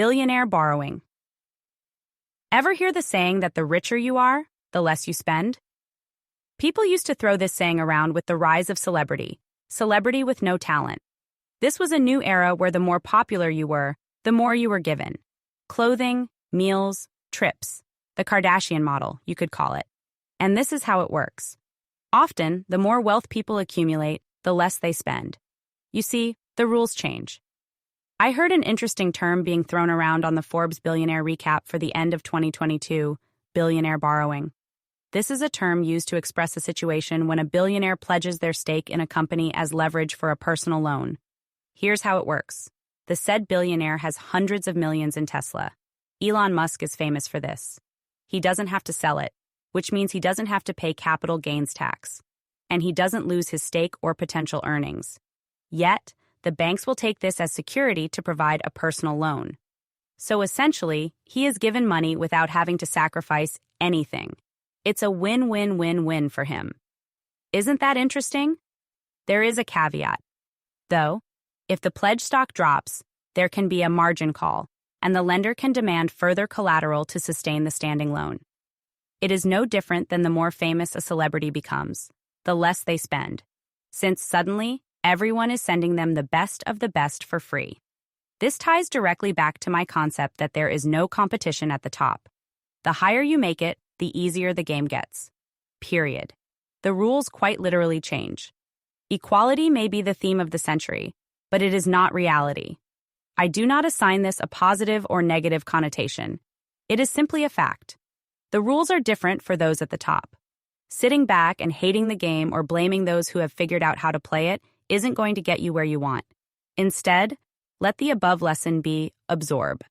Billionaire borrowing. Ever hear the saying that the richer you are, the less you spend? People used to throw this saying around with the rise of celebrity with no talent. This was a new era where the more popular you were, the more you were given. Clothing, meals, trips. The Kardashian model, you could call it. And this is how it works. Often, the more wealth people accumulate, the less they spend. You see, the rules change. I heard an interesting term being thrown around on the Forbes Billionaire recap for the end of 2022, billionaire borrowing. This is a term used to express a situation when a billionaire pledges their stake in a company as leverage for a personal loan. Here's how it works. The said billionaire has hundreds of millions in Tesla. Elon Musk is famous for this. He doesn't have to sell it, which means he doesn't have to pay capital gains tax. And he doesn't lose his stake or potential earnings. Yet, the banks will take this as security to provide a personal loan. So essentially, he is given money without having to sacrifice anything. It's a win-win-win-win for him. Isn't that interesting? There is a caveat. Though, if the pledge stock drops, there can be a margin call, and the lender can demand further collateral to sustain the standing loan. It is no different than the more famous a celebrity becomes, the less they spend, since suddenly, everyone is sending them the best of the best for free. This ties directly back to my concept that there is no competition at the top. The higher you make it, the easier the game gets. Period. The rules quite literally change. Equality may be the theme of the century, but it is not reality. I do not assign this a positive or negative connotation. It is simply a fact. The rules are different for those at the top. Sitting back and hating the game or blaming those who have figured out how to play it isn't going to get you where you want. Instead, let the above lesson be absorb.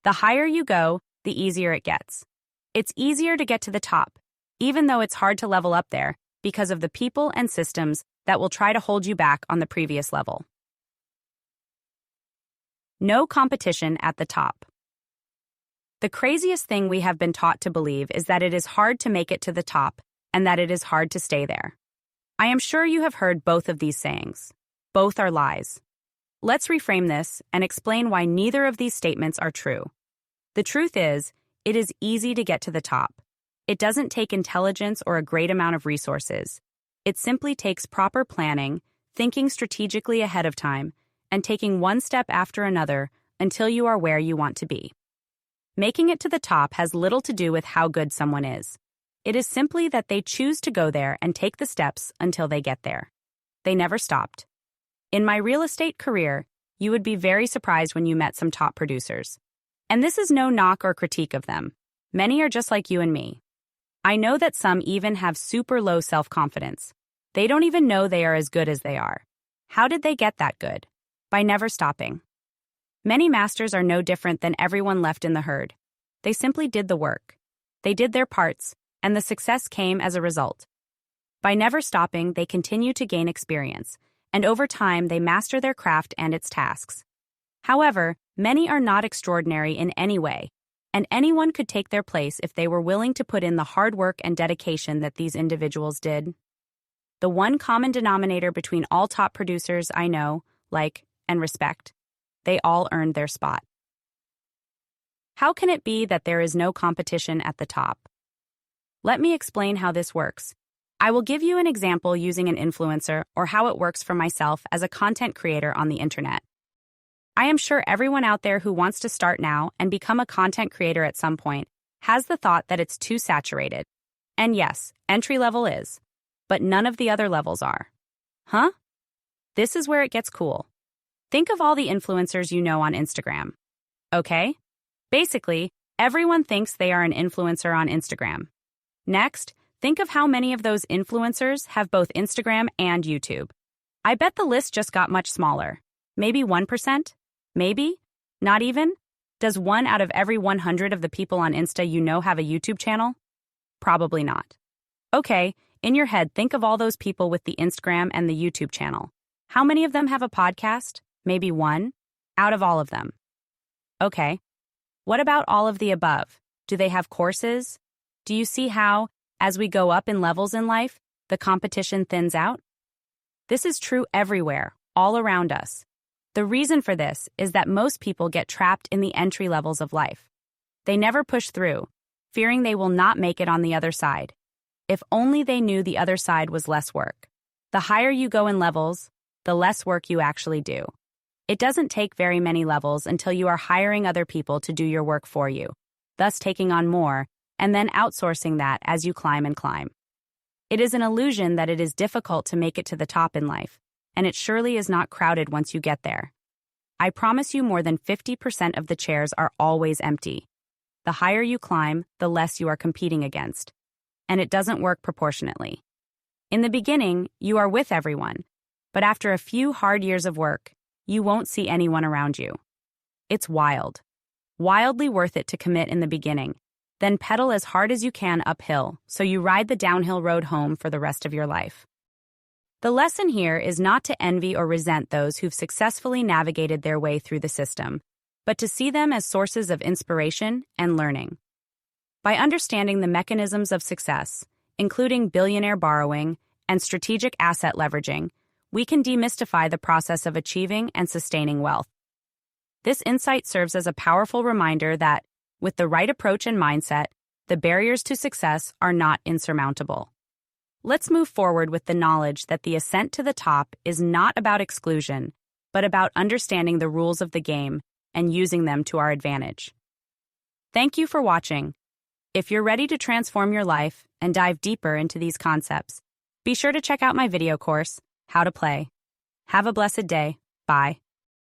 The higher you go, the easier it gets. It's easier to get to the top, even though it's hard to level up there because of the people and systems that will try to hold you back on the previous level. No competition at the top. The craziest thing we have been taught to believe is that it is hard to make it to the top and that it is hard to stay there. I am sure you have heard both of these sayings. Both are lies. Let's reframe this and explain why neither of these statements are true. The truth is, it is easy to get to the top. It doesn't take intelligence or a great amount of resources. It simply takes proper planning, thinking strategically ahead of time, and taking one step after another until you are where you want to be. Making it to the top has little to do with how good someone is. It is simply that they choose to go there and take the steps until they get there. They never stopped. In my real estate career, you would be very surprised when you met some top producers. And this is no knock or critique of them. Many are just like you and me. I know that some even have super low self-confidence. They don't even know they are as good as they are. How did they get that good? By never stopping. Many masters are no different than everyone left in the herd. They simply did the work. They did their parts, and the success came as a result. By never stopping, they continue to gain experience, and over time they master their craft and its tasks. However, many are not extraordinary in any way, and anyone could take their place if they were willing to put in the hard work and dedication that these individuals did. The one common denominator between all top producers I know, like, and respect, they all earned their spot. How can it be that there is no competition at the top? Let me explain how this works. I will give you an example using an influencer or how it works for myself as a content creator on the internet. I am sure everyone out there who wants to start now and become a content creator at some point has the thought that it's too saturated. And yes, entry level is, but none of the other levels are. Huh? This is where it gets cool. Think of all the influencers you know on Instagram. Okay? Basically, everyone thinks they are an influencer on Instagram. Next, think of how many of those influencers have both Instagram and YouTube. I bet the list just got much smaller. Maybe 1%? Maybe? Not even? Does 1 out of every 100 of the people on Insta you know have a YouTube channel? Probably not. Okay, in your head, think of all those people with the Instagram and the YouTube channel. How many of them have a podcast? Maybe 1? Out of all of them. Okay. What about all of the above? Do they have courses? Do you see how, as we go up in levels in life, the competition thins out? This is true everywhere, all around us. The reason for this is that most people get trapped in the entry levels of life. They never push through, fearing they will not make it on the other side. If only they knew the other side was less work. The higher you go in levels, the less work you actually do. It doesn't take very many levels until you are hiring other people to do your work for you, thus taking on more, and then outsourcing that as you climb and climb. It is an illusion that it is difficult to make it to the top in life, and it surely is not crowded once you get there. I promise you more than 50% of the chairs are always empty. The higher you climb, the less you are competing against. And it doesn't work proportionately. In the beginning, you are with everyone, but after a few hard years of work, you won't see anyone around you. It's wild. Wildly worth it to commit in the beginning, then pedal as hard as you can uphill so you ride the downhill road home for the rest of your life. The lesson here is not to envy or resent those who've successfully navigated their way through the system, but to see them as sources of inspiration and learning. By understanding the mechanisms of success, including billionaire borrowing and strategic asset leveraging, we can demystify the process of achieving and sustaining wealth. This insight serves as a powerful reminder that, with the right approach and mindset, the barriers to success are not insurmountable. Let's move forward with the knowledge that the ascent to the top is not about exclusion, but about understanding the rules of the game and using them to our advantage. Thank you for watching. If you're ready to transform your life and dive deeper into these concepts, be sure to check out my video course, How to Play. Have a blessed day. Bye.